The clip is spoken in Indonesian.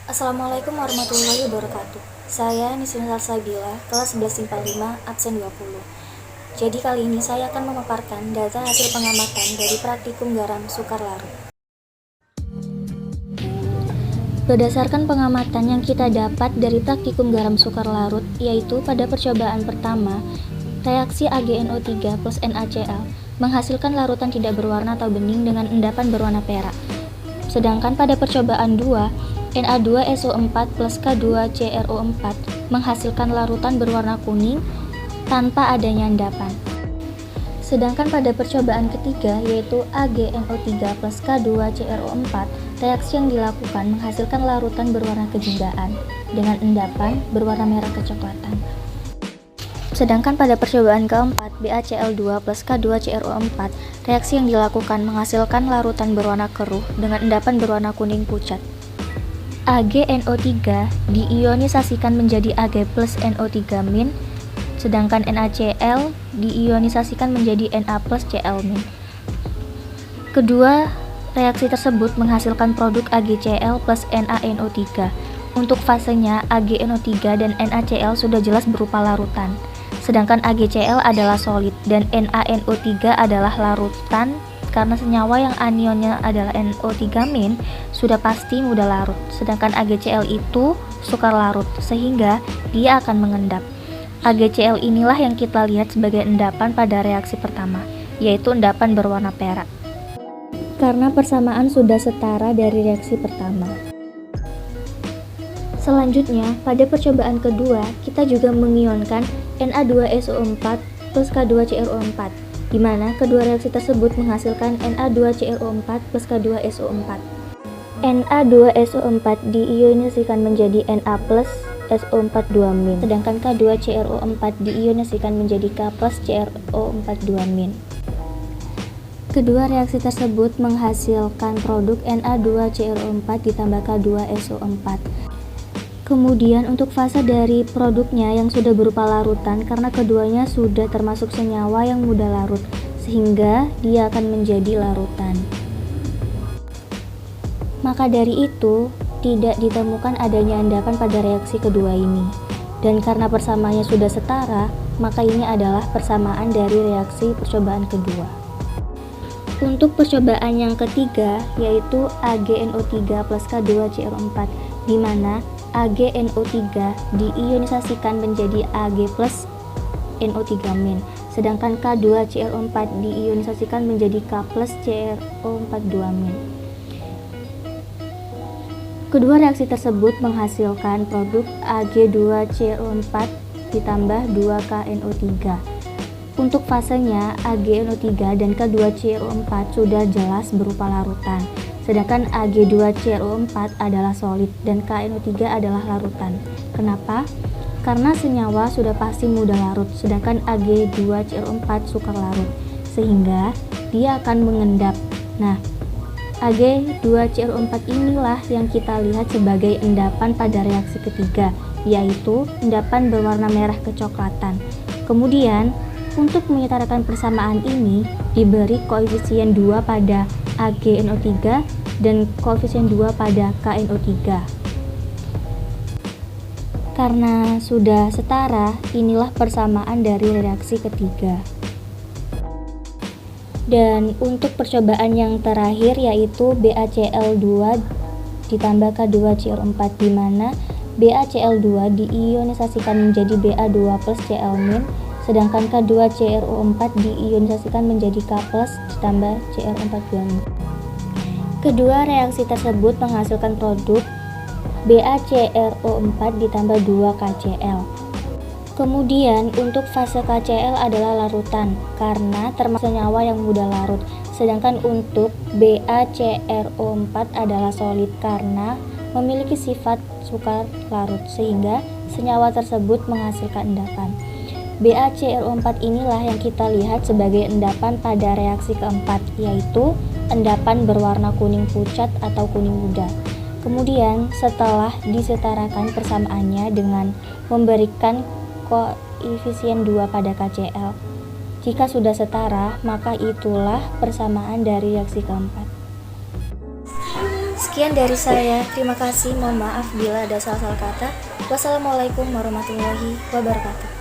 Assalamualaikum warahmatullahi wabarakatuh. Saya Nisrin Salsabila, kelas 11 IPA 5, absen 20. Jadi kali ini saya akan memaparkan data hasil pengamatan dari praktikum garam sukar larut. Berdasarkan pengamatan yang kita dapat dari praktikum garam sukar larut, yaitu pada percobaan pertama, reaksi AgNO3 plus NaCl menghasilkan larutan tidak berwarna atau bening dengan endapan berwarna perak. Sedangkan pada percobaan 2, Na2SO4 plus K2CrO4 menghasilkan larutan berwarna kuning tanpa adanya endapan. Sedangkan pada percobaan ketiga, yaitu AgNO3 plus K2CrO4, reaksi yang dilakukan menghasilkan larutan berwarna kejendaan dengan endapan berwarna merah kecoklatan. Sedangkan pada percobaan keempat, BaCl2 plus K2CrO4, reaksi yang dilakukan menghasilkan larutan berwarna keruh dengan endapan berwarna kuning pucat. AgNO3 diionisasikan menjadi Ag plus NO3-, sedangkan NaCl diionisasikan menjadi Na plus Cl-. Kedua reaksi tersebut menghasilkan produk AgCl plus NaNO3. Untuk fasenya, AgNO3 dan NaCl sudah jelas berupa larutan, sedangkan AgCl adalah solid dan NaNO3 adalah larutan karena senyawa yang anionnya adalah NO3- sudah pasti mudah larut, sedangkan AgCl itu sukar larut sehingga dia akan mengendap. AgCl inilah yang kita lihat sebagai endapan pada reaksi pertama, yaitu endapan berwarna perak. Karena persamaan sudah setara dari reaksi pertama. Selanjutnya, pada percobaan kedua, kita juga mengionkan Na2SO4 plus K2CrO4, di mana kedua reaksi tersebut menghasilkan Na2CrO4 plus K2SO4. Na2SO4 diionisasikan menjadi Na plus SO4 2-, sedangkan K2CrO4 diionisasikan menjadi K plus CrO4 2-. Kedua reaksi tersebut menghasilkan produk Na2CrO4 ditambah K2SO4. Kemudian untuk fase dari produknya yang sudah berupa larutan, karena keduanya sudah termasuk senyawa yang mudah larut, sehingga dia akan menjadi larutan. Maka dari itu, tidak ditemukan adanya endapan pada reaksi kedua ini. Dan karena persamaannya sudah setara, maka ini adalah persamaan dari reaksi percobaan kedua. Untuk percobaan yang ketiga, yaitu AgNO3 plus K2CrO4, di mana AgNO3 diionisasikan menjadi Ag plus NO3-, sedangkan K2CrO4 diionisasikan menjadi K plus CrO4 2-. Kedua reaksi tersebut menghasilkan produk Ag2CrO4 ditambah 2KNO3. Untuk fasenya, AgNO3 dan K2CrO4 sudah jelas berupa larutan, sedangkan Ag2CrO4 adalah solid dan KNO3 adalah larutan. Kenapa? Karena senyawa sudah pasti mudah larut, sedangkan Ag2CrO4 sukar larut, sehingga dia akan mengendap. Nah, Ag2CrO4 inilah yang kita lihat sebagai endapan pada reaksi ketiga, yaitu endapan berwarna merah kecoklatan. Kemudian, untuk menyetarakan persamaan ini, diberi koefisien 2 pada AgNO3 dan koefisien 2 pada KNO3. Karena sudah setara, inilah persamaan dari reaksi ketiga. Dan untuk percobaan yang terakhir, yaitu BaCl2 ditambah K2CrO4, di mana BaCl2 diionisasikan menjadi Ba2 plus Cl-, sedangkan K2CrO4 diionisasikan menjadi K plus ditambah Cr4 2-. Kedua reaksi tersebut menghasilkan produk BaCrO4 ditambah 2KCl. Kemudian untuk fase KCl adalah larutan karena termasuk senyawa yang mudah larut, sedangkan untuk BaCrO4 adalah solid karena memiliki sifat sukar larut, sehingga senyawa tersebut menghasilkan endapan. BaCrO4 inilah yang kita lihat sebagai endapan pada reaksi keempat, yaitu endapan berwarna kuning pucat atau kuning muda. Kemudian setelah disetarakan persamaannya dengan memberikan koefisien 2 pada KCl, jika sudah setara, maka itulah persamaan dari reaksi keempat. Sekian dari saya, terima kasih, mohon maaf bila ada salah-salah kata. Wassalamualaikum warahmatullahi wabarakatuh.